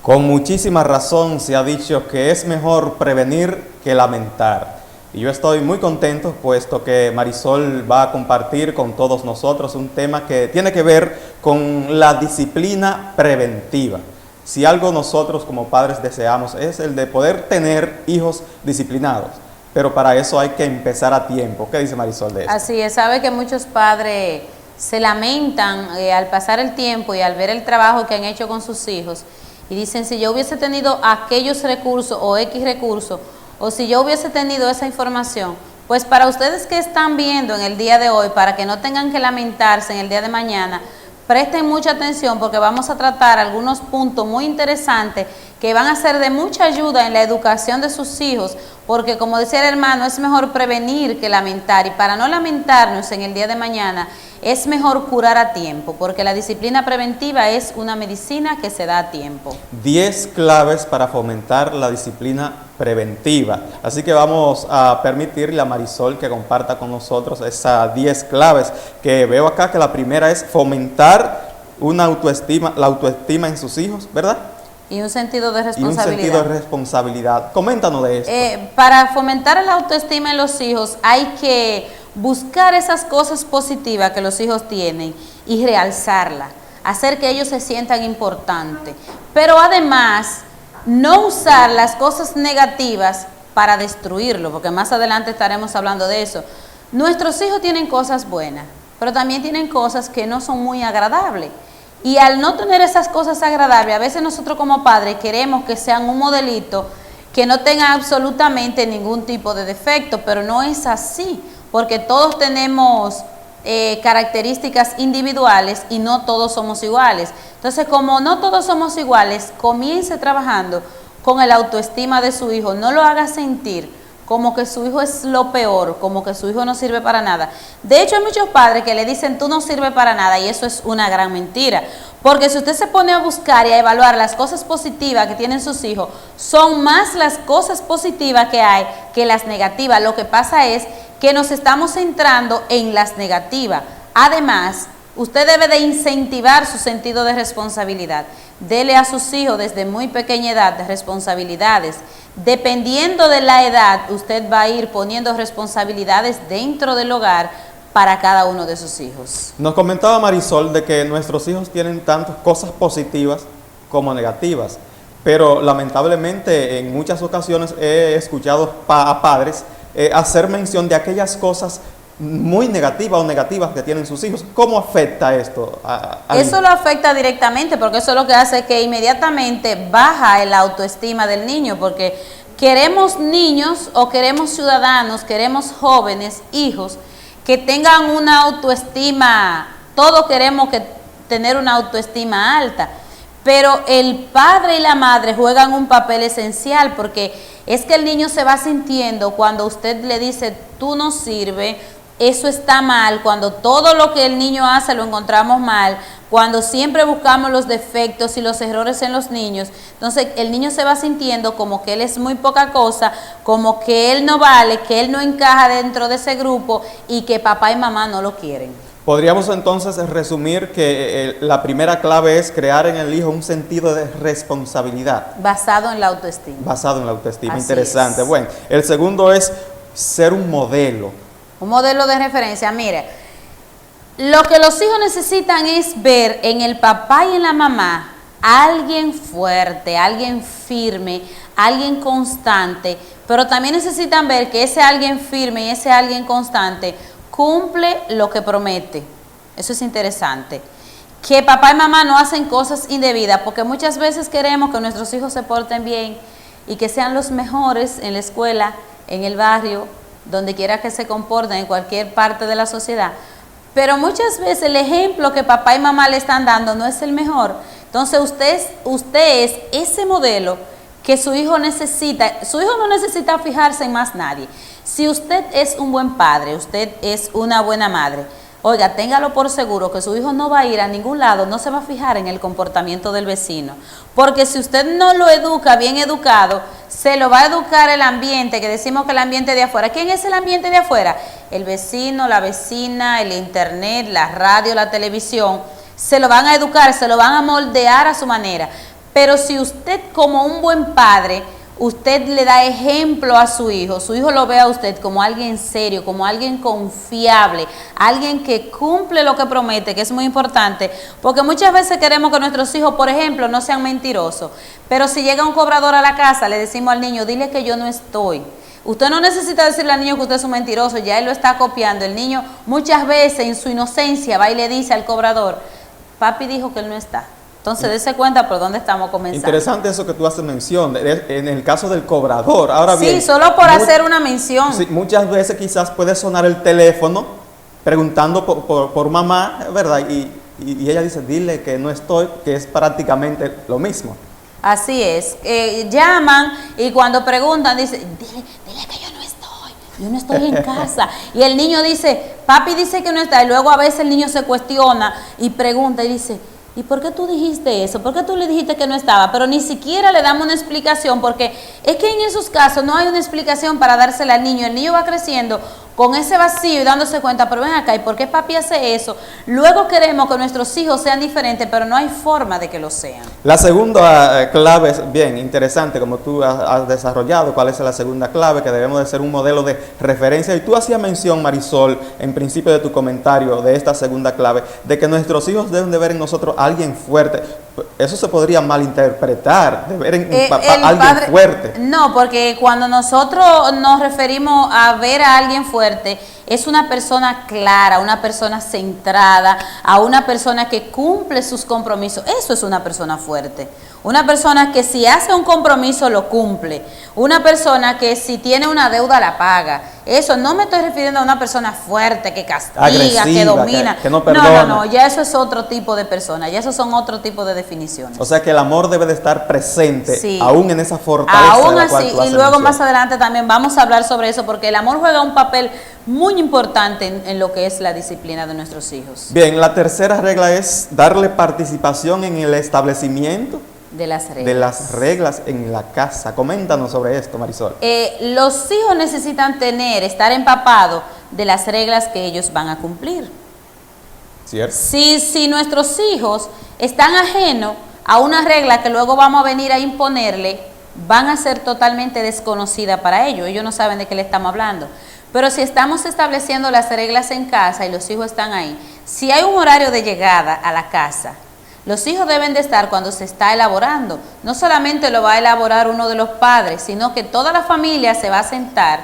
Con muchísima razón se ha dicho que es mejor prevenir que lamentar. Y yo estoy muy contento puesto que Marisol va a compartir con todos nosotros un tema que tiene que ver con la disciplina preventiva. Si algo nosotros como padres deseamos es el de poder tener hijos disciplinados, pero para eso hay que empezar a tiempo. ¿Qué dice Marisol de eso? Así es, sabe que muchos padres se lamentan al pasar el tiempo y al ver el trabajo que han hecho con sus hijos y dicen, si yo hubiese tenido aquellos recursos o X recursos, o si yo hubiese tenido esa información, pues para ustedes que están viendo en el día de hoy, para que no tengan que lamentarse en el día de mañana, presten mucha atención porque vamos a tratar algunos puntos muy interesantes que van a ser de mucha ayuda en la educación de sus hijos, porque como decía el hermano, es mejor prevenir que lamentar, y para no lamentarnos en el día de mañana, es mejor curar a tiempo, porque la disciplina preventiva es una medicina que se da a tiempo. 10 claves para fomentar la disciplina preventiva. Así que vamos a permitirle a Marisol que comparta con nosotros esas 10 claves, que veo acá que la primera es fomentar una autoestima, la autoestima en sus hijos, ¿verdad? Y un sentido de responsabilidad. Y un sentido de responsabilidad. Coméntanos de esto. Para fomentar la autoestima en los hijos hay que buscar esas cosas positivas que los hijos tienen y realzarlas, hacer que ellos se sientan importantes. Pero además, no usar las cosas negativas para destruirlo, porque más adelante estaremos hablando de eso. Nuestros hijos tienen cosas buenas, pero también tienen cosas que no son muy agradables. Y al no tener esas cosas agradables, a veces nosotros como padres queremos que sean un modelito que no tenga absolutamente ningún tipo de defecto, pero no es así, porque todos tenemos características individuales y no todos somos iguales. Entonces, como no todos somos iguales, comience trabajando con el autoestima de su hijo, no lo haga sentir como que su hijo es lo peor, como que su hijo no sirve para nada. De hecho, hay muchos padres que le dicen, tú no sirves para nada, y eso es una gran mentira. Porque si usted se pone a buscar y a evaluar las cosas positivas que tienen sus hijos, son más las cosas positivas que hay que las negativas. Lo que pasa es que nos estamos centrando en las negativas. Además, usted debe de incentivar su sentido de responsabilidad. Dele a sus hijos desde muy pequeña edad de responsabilidades. Dependiendo de la edad, usted va a ir poniendo responsabilidades dentro del hogar para cada uno de sus hijos. Nos comentaba Marisol de que nuestros hijos tienen tantas cosas positivas como negativas, pero lamentablemente en muchas ocasiones he escuchado a padres hacer mención de aquellas cosas muy negativas o negativas que tienen sus hijos. ¿Cómo afecta esto? Eso lo afecta directamente, porque eso es lo que hace que inmediatamente baja el autoestima del niño, porque queremos niños o queremos ciudadanos, queremos jóvenes, hijos, que tengan una autoestima, todos queremos tener una autoestima alta, pero el padre y la madre juegan un papel esencial, porque es que el niño se va sintiendo cuando usted le dice, tú no sirves, eso está mal, cuando todo lo que el niño hace lo encontramos mal, cuando siempre buscamos los defectos y los errores en los niños, entonces el niño se va sintiendo como que él es muy poca cosa, como que él no vale, que él no encaja dentro de ese grupo y que papá y mamá no lo quieren. Podríamos entonces resumir que la primera clave es crear en el hijo un sentido de responsabilidad. Basado en la autoestima. Basado en la autoestima, Así interesante. es. Bueno, el segundo es ser un modelo. Un modelo de referencia. Mire, lo que los hijos necesitan es ver en el papá y en la mamá a alguien fuerte, alguien firme, alguien constante, pero también necesitan ver que ese alguien firme y ese alguien constante cumple lo que promete. Eso es interesante. Que papá y mamá no hacen cosas indebidas, porque muchas veces queremos que nuestros hijos se porten bien y que sean los mejores en la escuela, en el barrio, donde quiera que se comporten, en cualquier parte de la sociedad. Pero muchas veces el ejemplo que papá y mamá le están dando no es el mejor. Entonces usted es ese modelo que su hijo necesita. Su hijo no necesita fijarse en más nadie. Si usted es un buen padre, usted es una buena madre, oiga, téngalo por seguro que su hijo no va a ir a ningún lado, no se va a fijar en el comportamiento del vecino. Porque si usted no lo educa bien educado, se lo va a educar el ambiente, que decimos que el ambiente de afuera. ¿Quién es el ambiente de afuera? El vecino, la vecina, el internet, la radio, la televisión. Se lo van a educar, se lo van a moldear a su manera. Pero si usted como un buen padre, usted le da ejemplo a su hijo lo ve a usted como alguien serio, como alguien confiable, alguien que cumple lo que promete, que es muy importante, porque muchas veces queremos que nuestros hijos, por ejemplo, no sean mentirosos, pero si llega un cobrador a la casa, le decimos al niño, dile que yo no estoy. Usted no necesita decirle al niño que usted es un mentiroso, ya él lo está copiando. El niño muchas veces en su inocencia va y le dice al cobrador, papi dijo que él no está. Entonces, dése cuenta por dónde estamos comenzando. Interesante eso que tú haces mención, en el caso del cobrador. Ahora bien, sí, solo por hacer una mención. Sí, muchas veces quizás puede sonar el teléfono preguntando por mamá, ¿verdad? Y ella dice, dile que no estoy, que es prácticamente lo mismo. Así es. Llaman y cuando preguntan, dicen, dile que yo no estoy en casa. Y el niño dice, papi dice que no está. Y luego a veces el niño se cuestiona y pregunta y dice, ¿y por qué tú dijiste eso? ¿Por qué tú le dijiste que no estaba? Pero ni siquiera le damos una explicación, porque es que en esos casos no hay una explicación para dársela al niño. El niño va creciendo con ese vacío y dándose cuenta, pero ven acá, ¿y por qué papi hace eso? Luego queremos que nuestros hijos sean diferentes, pero no hay forma de que lo sean. La segunda clave es bien interesante, como tú has desarrollado, cuál es la segunda clave, que debemos de ser un modelo de referencia. Y tú hacías mención, Marisol, en principio de tu comentario de esta segunda clave, de que nuestros hijos deben de ver en nosotros a alguien fuerte. Eso se podría malinterpretar, de ver en a alguien padre, fuerte. No, porque cuando nosotros nos referimos a ver a alguien fuerte, es una persona clara, una persona centrada, a una persona que cumple sus compromisos. Eso es una persona fuerte. Una persona que si hace un compromiso lo cumple. Una persona que si tiene una deuda la paga. Eso, no me estoy refiriendo a una persona fuerte, que castiga, agresiva, que domina. Que no perdona. No, ya eso es otro tipo de persona, ya esos son otro tipo de definiciones. O sea que el amor debe de estar presente, sí, aún en esa fortaleza. Aún así, y luego más adelante también vamos a hablar sobre eso, porque el amor juega un papel muy importante en lo que es la disciplina de nuestros hijos. Bien, la tercera regla es darle participación en el establecimiento de las reglas en la casa. Coméntanos sobre esto, Marisol. Los hijos necesitan estar empapados de las reglas que ellos van a cumplir. ¿Cierto? Si nuestros hijos están ajenos a una regla que luego vamos a venir a imponerle, van a ser totalmente desconocidas para ellos. Ellos no saben de qué le estamos hablando. Pero si estamos estableciendo las reglas en casa y los hijos están ahí, si hay un horario de llegada a la casa, los hijos deben de estar cuando se está elaborando. No solamente lo va a elaborar uno de los padres, sino que toda la familia se va a sentar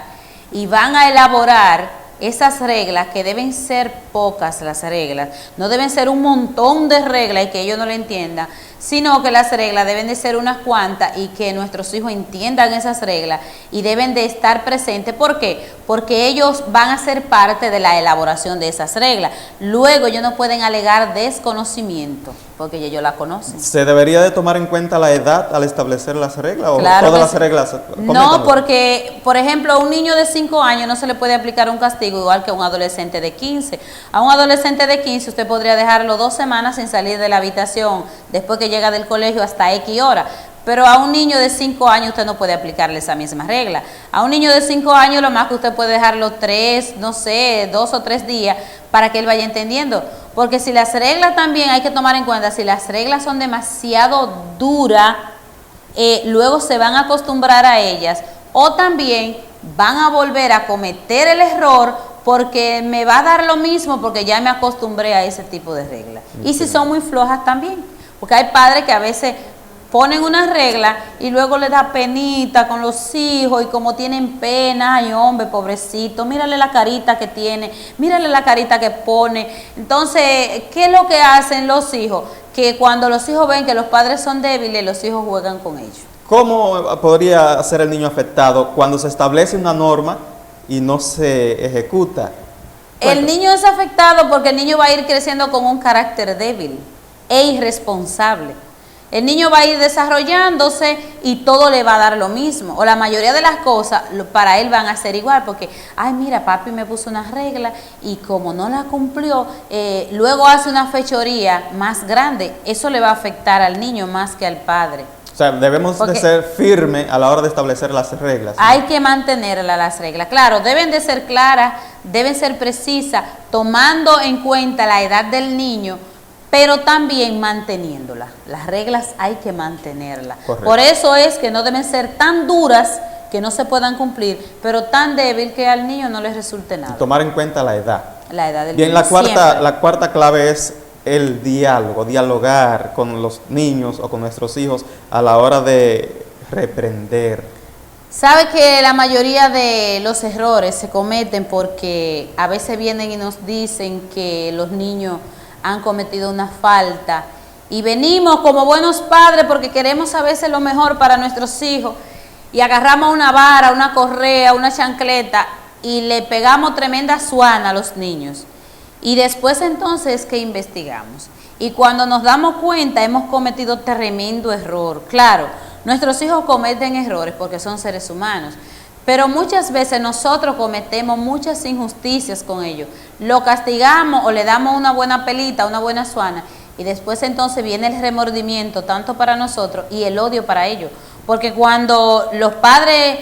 y van a elaborar esas reglas, que deben ser pocas las reglas. No deben ser un montón de reglas y que ellos no lo entiendan, sino que las reglas deben de ser unas cuantas y que nuestros hijos entiendan esas reglas y deben de estar presentes. ¿Por qué? Porque ellos van a ser parte de la elaboración de esas reglas. Luego ellos no pueden alegar desconocimiento, porque ellos la conocen. ¿Se debería de tomar en cuenta la edad al establecer las reglas o claro todas las reglas? No, porque, por ejemplo, a un niño de 5 años no se le puede aplicar un castigo igual que a un adolescente de 15. A un adolescente de 15 usted podría dejarlo 2 semanas sin salir de la habitación después que llega del colegio hasta X hora. Pero a un niño de 5 años usted no puede aplicarle esa misma regla. A un niño de 5 años lo más que usted puede dejarlo 2 o 3 días para que él vaya entendiendo. Porque si las reglas también hay que tomar en cuenta, si las reglas son demasiado duras, luego se van a acostumbrar a ellas o también van a volver a cometer el error porque me va a dar lo mismo porque ya me acostumbré a ese tipo de reglas. Y si son muy flojas también, porque hay padres que a veces ponen una regla y luego le da penita con los hijos y como tienen pena, ay hombre, pobrecito, mírale la carita que tiene, mírale la carita que pone. Entonces, ¿qué es lo que hacen los hijos? Que cuando los hijos ven que los padres son débiles, los hijos juegan con ellos. ¿Cómo podría ser el niño afectado cuando se establece una norma y no se ejecuta? El niño es afectado porque el niño va a ir creciendo con un carácter débil e irresponsable. El niño va a ir desarrollándose y todo le va a dar lo mismo. O la mayoría de las cosas para él van a ser igual. Porque, ay mira, papi me puso una regla y como no la cumplió, luego hace una fechoría más grande. Eso le va a afectar al niño más que al padre. O sea, debemos de ser firmes a la hora de establecer las reglas, ¿no? Hay que mantenerlas las reglas. Claro, deben de ser claras, deben ser precisas, tomando en cuenta la edad del niño, pero también manteniéndola. Las reglas hay que mantenerlas. Correcto. Por eso es que no deben ser tan duras que no se puedan cumplir, pero tan débil que al niño no le resulte nada. Y tomar en cuenta la edad. La edad del Bien, niño, siempre. la cuarta clave es el diálogo, dialogar con los niños o con nuestros hijos a la hora de reprender. Sabe que la mayoría de los errores se cometen porque a veces vienen y nos dicen que los niños han cometido una falta y venimos como buenos padres porque queremos a veces lo mejor para nuestros hijos y agarramos una vara, una correa, una chancleta y le pegamos tremenda suana a los niños. Y después entonces que investigamos. Y cuando nos damos cuenta hemos cometido tremendo error. Claro, nuestros hijos cometen errores porque son seres humanos, pero muchas veces nosotros cometemos muchas injusticias con ellos. Lo castigamos o le damos una buena pelita, una buena suana, y después entonces viene el remordimiento tanto para nosotros y el odio para ellos. Porque cuando los padres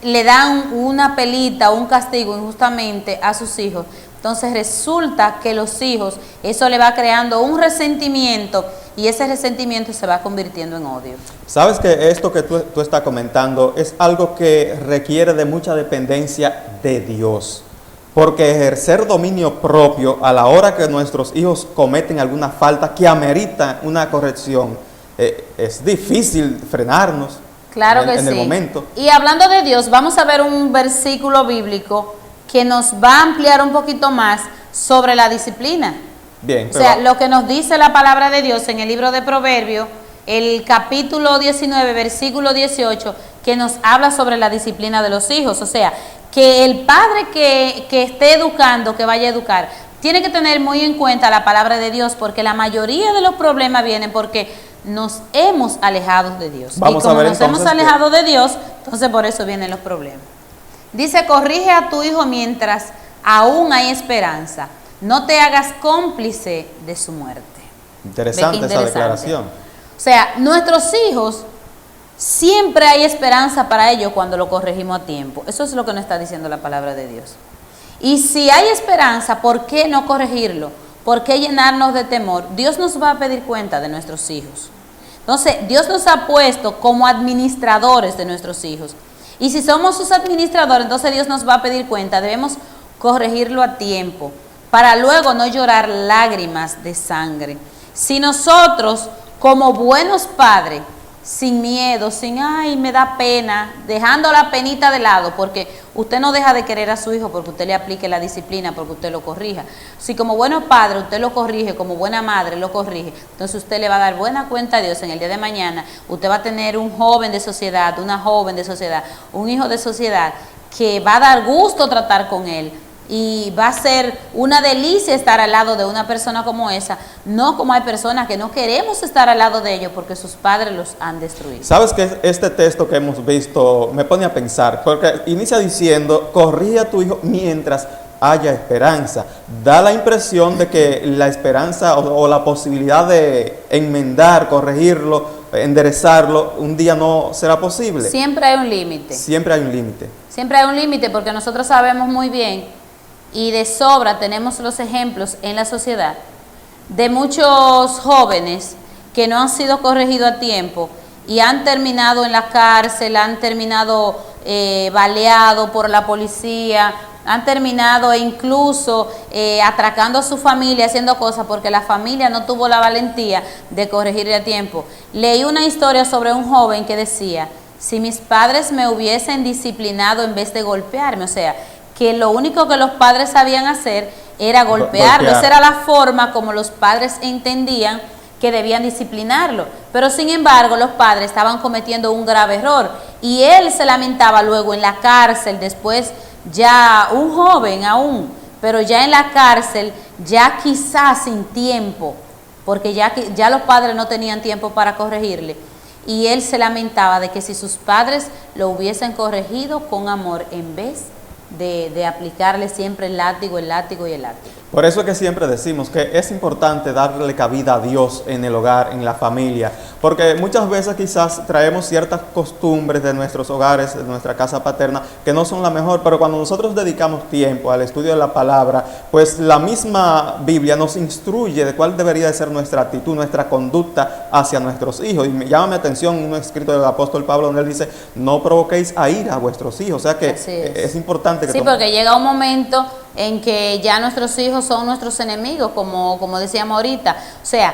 le dan una pelita o un castigo injustamente a sus hijos, entonces resulta que los hijos, eso le va creando un resentimiento y ese resentimiento se va convirtiendo en odio. Sabes que esto que tú estás comentando es algo que requiere de mucha dependencia de Dios, porque ejercer dominio propio a la hora que nuestros hijos cometen alguna falta que amerita una corrección, es difícil frenarnos. Claro que en el sí. momento. Y hablando de Dios, vamos a ver un versículo bíblico que nos va a ampliar un poquito más sobre la disciplina. Bien, o sea, lo que nos dice la palabra de Dios en el libro de Proverbios, el capítulo 19, versículo 18, que nos habla sobre la disciplina de los hijos. O sea, que el padre que esté educando, que vaya a educar, tiene que tener muy en cuenta la palabra de Dios, porque la mayoría de los problemas vienen porque nos hemos alejado de Dios. Vamos y como a ver nos hemos entonces alejado de Dios, entonces por eso vienen los problemas. Dice, corrige a tu hijo mientras aún hay esperanza. No te hagas cómplice de su muerte. Interesante esa declaración. O sea, nuestros hijos, siempre hay esperanza para ellos cuando lo corregimos a tiempo. Eso es lo que nos está diciendo la palabra de Dios. Y si hay esperanza, ¿por qué no corregirlo? ¿Por qué llenarnos de temor? Dios nos va a pedir cuenta de nuestros hijos. Entonces, Dios nos ha puesto como administradores de nuestros hijos. Y si somos sus administradores, entonces Dios nos va a pedir cuenta. Debemos corregirlo a tiempo para luego no llorar lágrimas de sangre. Si nosotros, como buenos padres, sin miedo, sin, ay, me da pena, dejando la penita de lado, porque usted no deja de querer a su hijo porque usted le aplique la disciplina, porque usted lo corrija. Si como bueno padre usted lo corrige, como buena madre lo corrige, entonces usted le va a dar buena cuenta a Dios en el día de mañana. Usted va a tener un joven de sociedad, una joven de sociedad, un hijo de sociedad que va a dar gusto tratar con él. Y va a ser una delicia estar al lado de una persona como esa, no como hay personas que no queremos estar al lado de ellos porque sus padres los han destruido. ¿Sabes que este texto que hemos visto me pone a pensar? Porque inicia diciendo, corrige a tu hijo mientras haya esperanza. Da la impresión de que la esperanza o la posibilidad de enmendar, corregirlo, enderezarlo, un día no será posible. Siempre hay un límite. Siempre hay un límite. Siempre hay un límite porque nosotros sabemos muy bien y de sobra tenemos los ejemplos en la sociedad de muchos jóvenes que no han sido corregidos a tiempo y han terminado en la cárcel, han terminado baleados por la policía, han terminado incluso atracando a su familia, haciendo cosas porque la familia no tuvo la valentía de corregirle a tiempo. Leí una historia sobre un joven que decía, si mis padres me hubiesen disciplinado en vez de golpearme, o sea, que lo único que los padres sabían hacer era golpearlo. Esa era la forma como los padres entendían que debían disciplinarlo. Pero sin embargo, los padres estaban cometiendo un grave error. Y él se lamentaba luego en la cárcel, después ya un joven aún, pero ya en la cárcel, ya quizás sin tiempo, porque ya los padres no tenían tiempo para corregirle. Y él se lamentaba de que si sus padres lo hubiesen corregido con amor en vez de aplicarle siempre el látigo, el látigo y el látigo. Por eso es que siempre decimos que es importante darle cabida a Dios en el hogar, en la familia, porque muchas veces quizás traemos ciertas costumbres de nuestros hogares, de nuestra casa paterna, que no son la mejor, pero cuando nosotros dedicamos tiempo al estudio de la palabra, pues la misma Biblia nos instruye de cuál debería de ser nuestra actitud, nuestra conducta hacia nuestros hijos. Y me llama mi atención un escrito del apóstol Pablo donde él dice, no provoquéis a ira a vuestros hijos, o sea que es importante que... Sí, porque llega un momento en que ya nuestros hijos son nuestros enemigos, como decíamos ahorita. O sea,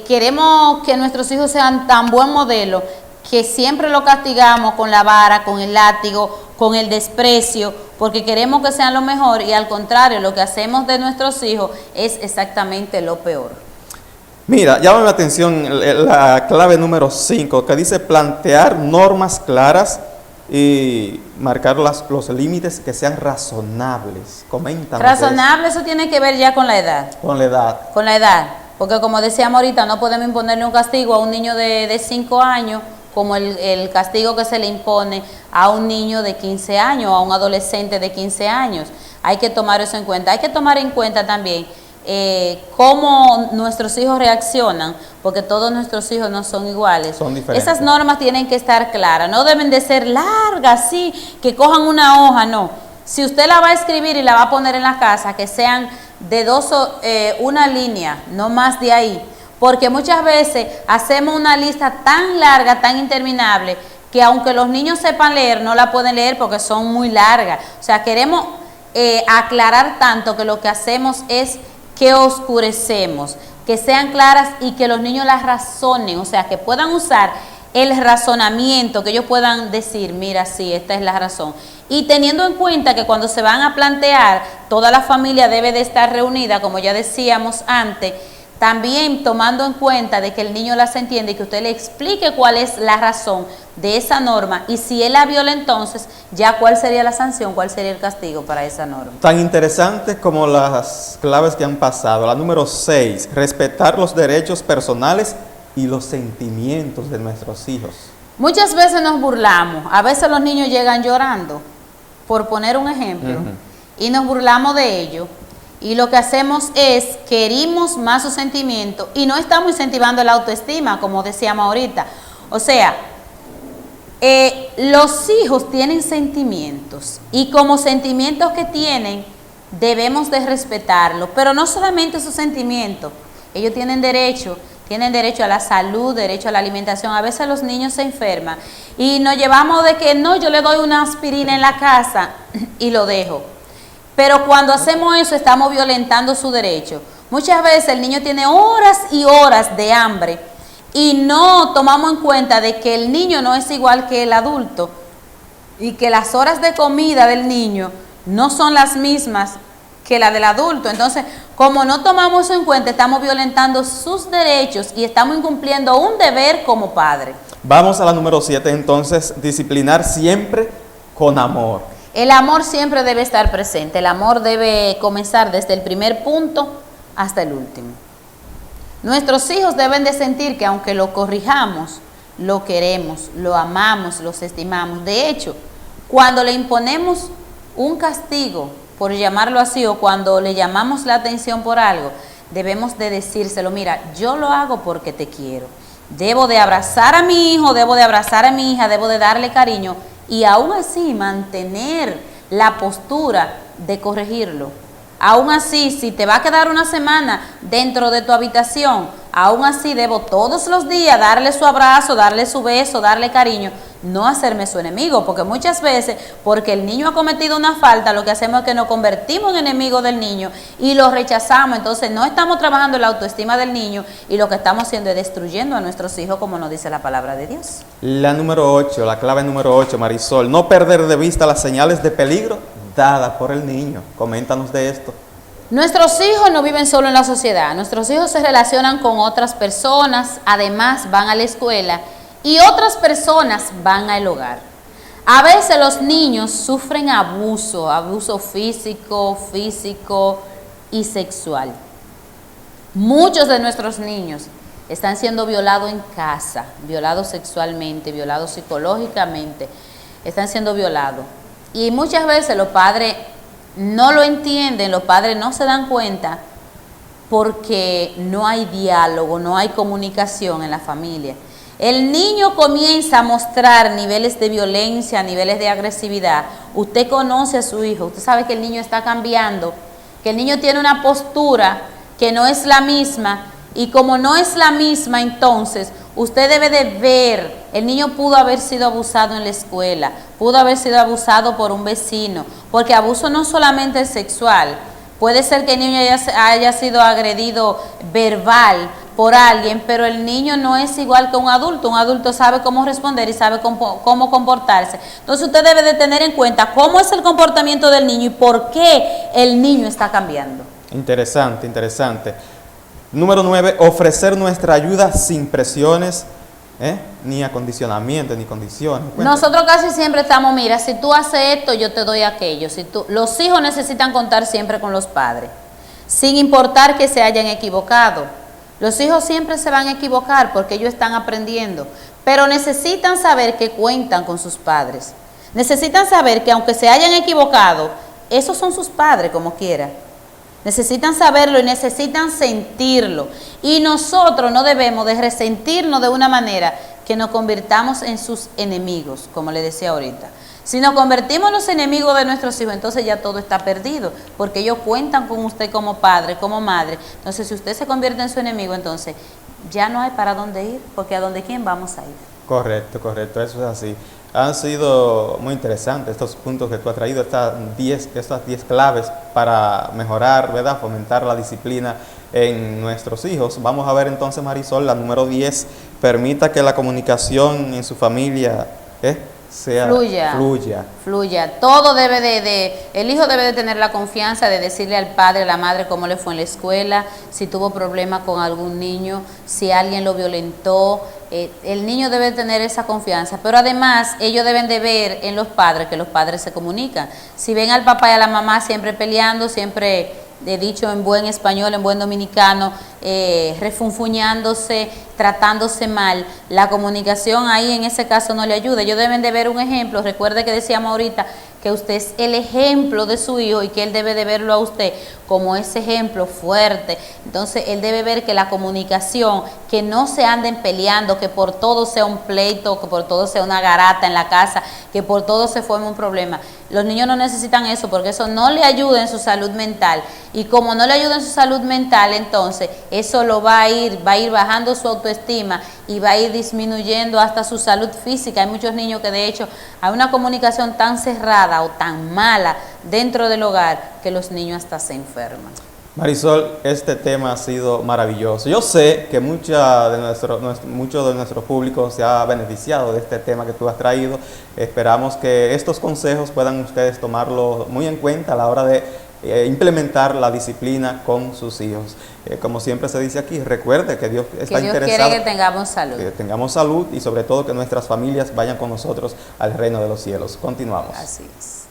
queremos que nuestros hijos sean tan buen modelo que siempre lo castigamos con la vara, con el látigo, con el desprecio, porque queremos que sean lo mejor y al contrario, lo que hacemos de nuestros hijos es exactamente lo peor. Mira, llama la atención la clave número 5, que dice plantear normas claras y marcar los límites que sean razonables. Coméntanos. Razonable, eso tiene que ver ya con la edad. Con la edad. Con la edad, porque como decíamos ahorita, no podemos imponerle un castigo a un niño de 5 años como el castigo que se le impone a un niño de 15 años, a un adolescente de 15 años. Hay que tomar eso en cuenta. Hay que tomar en cuenta también cómo nuestros hijos reaccionan, porque todos nuestros hijos no son iguales. Son diferentes. Esas normas tienen que estar claras, no deben de ser largas, sí, que cojan una hoja, no. Si usted la va a escribir y la va a poner en la casa, que sean de una línea, no más de ahí, porque muchas veces hacemos una lista tan larga, tan interminable, que aunque los niños sepan leer, no la pueden leer porque son muy largas. O sea, queremos aclarar tanto que lo que hacemos es que oscurecemos, que sean claras y que los niños las razonen, o sea, que puedan usar el razonamiento, que ellos puedan decir, mira, sí, esta es la razón. Y teniendo en cuenta que cuando se van a plantear, toda la familia debe de estar reunida, como ya decíamos antes, también tomando en cuenta de que el niño las entiende y que usted le explique cuál es la razón de esa norma y si él la viola entonces, ya cuál sería la sanción, cuál sería el castigo para esa norma. Tan interesantes como las claves que han pasado. La número 6, respetar los derechos personales y los sentimientos de nuestros hijos. Muchas veces nos burlamos, a veces los niños llegan llorando, por poner un ejemplo, y nos burlamos de ellos. Y lo que hacemos es que herimos más sus sentimientos y no estamos incentivando la autoestima, como decíamos ahorita. O sea, los hijos tienen sentimientos y como sentimientos que tienen debemos de respetarlos, pero no solamente sus sentimientos, ellos tienen derecho a la salud, derecho a la alimentación. A veces los niños se enferman y nos llevamos de que no, yo le doy una aspirina en la casa y lo dejo. Pero cuando hacemos eso estamos violentando su derecho. Muchas veces el niño tiene horas y horas de hambre y no tomamos en cuenta de que el niño no es igual que el adulto y que las horas de comida del niño no son las mismas que la del adulto. Entonces, como no tomamos eso en cuenta, estamos violentando sus derechos y estamos incumpliendo un deber como padre. Vamos a la número 7, entonces, disciplinar siempre con amor. El amor siempre debe estar presente, el amor debe comenzar desde el primer punto hasta el último. Nuestros hijos deben de sentir que aunque lo corrijamos, lo queremos, lo amamos, los estimamos. De hecho, cuando le imponemos un castigo, por llamarlo así, o cuando le llamamos la atención por algo, debemos de decírselo, mira, yo lo hago porque te quiero. Debo de abrazar a mi hijo, debo de abrazar a mi hija, debo de darle cariño y aún así mantener la postura de corregirlo. Aún así, si te va a quedar una semana dentro de tu habitación, aún así debo todos los días darle su abrazo, darle su beso, darle cariño, no hacerme su enemigo, porque muchas veces, porque el niño ha cometido una falta, lo que hacemos es que nos convertimos en enemigos del niño y lo rechazamos. Entonces no estamos trabajando en la autoestima del niño y lo que estamos haciendo es destruyendo a nuestros hijos, como nos dice la palabra de Dios. La número 8, la clave número 8, Marisol, no perder de vista las señales de peligro dadas por el niño. Coméntanos de esto. Nuestros hijos no viven solo en la sociedad, nuestros hijos se relacionan con otras personas, además van a la escuela y otras personas van al hogar. A veces los niños sufren abuso físico y sexual. Muchos de nuestros niños están siendo violados en casa, violados sexualmente, violados psicológicamente, están siendo violados. Y muchas veces los padres no lo entienden, los padres no se dan cuenta porque no hay diálogo, no hay comunicación en la familia. El niño comienza a mostrar niveles de violencia, niveles de agresividad. Usted conoce a su hijo, usted sabe que el niño está cambiando, que el niño tiene una postura que no es la misma, y como no es la misma, entonces usted debe de ver, el niño pudo haber sido abusado en la escuela, pudo haber sido abusado por un vecino, porque abuso no solamente es sexual, puede ser que el niño haya sido agredido verbal por alguien, pero el niño no es igual que un adulto sabe cómo responder y sabe cómo comportarse. Entonces usted debe de tener en cuenta cómo es el comportamiento del niño y por qué el niño está cambiando. Interesante, interesante. Número 9, ofrecer nuestra ayuda sin presiones, ni acondicionamiento, ni condiciones. Cuéntame. Nosotros casi siempre estamos, mira, si tú haces esto, yo te doy aquello. Los hijos necesitan contar siempre con los padres, sin importar que se hayan equivocado. Los hijos siempre se van a equivocar porque ellos están aprendiendo, pero necesitan saber que cuentan con sus padres. Necesitan saber que aunque se hayan equivocado, esos son sus padres como quiera. Necesitan saberlo y necesitan sentirlo. Y nosotros no debemos de resentirnos de una manera que nos convirtamos en sus enemigos, como le decía ahorita. Si nos convertimos en los enemigos de nuestros hijos, entonces ya todo está perdido, porque ellos cuentan con usted como padre, como madre. Entonces, si usted se convierte en su enemigo, entonces ya no hay para dónde ir, porque a dónde quién vamos a ir. Correcto, correcto, eso es así. Han sido muy interesantes estos puntos que tú has traído, estas 10 claves para mejorar, ¿verdad? Fomentar la disciplina en nuestros hijos. Vamos a ver entonces, Marisol, la número 10, permita que la comunicación en su familia fluya. Todo debe el hijo debe de tener la confianza de decirle al padre, a la madre cómo le fue en la escuela, si tuvo problemas con algún niño, si alguien lo violentó. El niño debe tener esa confianza, pero además ellos deben de ver en los padres que los padres se comunican. Si ven al papá y a la mamá siempre peleando, siempre dicho en buen español, en buen dominicano, refunfuñándose, tratándose mal, la comunicación ahí en ese caso no le ayuda. Ellos deben de ver un ejemplo. Recuerde que decíamos ahorita que usted es el ejemplo de su hijo y que él debe de verlo a usted como ese ejemplo fuerte. Entonces él debe ver que la comunicación, que no se anden peleando, que por todo sea un pleito, que por todo sea una garata en la casa, que por todo se forme un problema. Los niños no necesitan eso porque eso no le ayuda en su salud mental, y como no le ayuda en su salud mental, entonces eso lo va a ir bajando su autoestima y va a ir disminuyendo hasta su salud física. Hay muchos niños que de hecho hay una comunicación tan cerrada o tan mala dentro del hogar que los niños hasta se enferman. Marisol, este tema ha sido maravilloso. Yo sé que mucho de nuestro público se ha beneficiado de este tema que tú has traído. Esperamos que estos consejos puedan ustedes tomarlos muy en cuenta a la hora de implementar la disciplina con sus hijos. Como siempre se dice aquí, recuerde que Dios está interesado. Dios quiere que tengamos salud. Que tengamos salud y sobre todo que nuestras familias vayan con nosotros al reino de los cielos. Continuamos. Así es.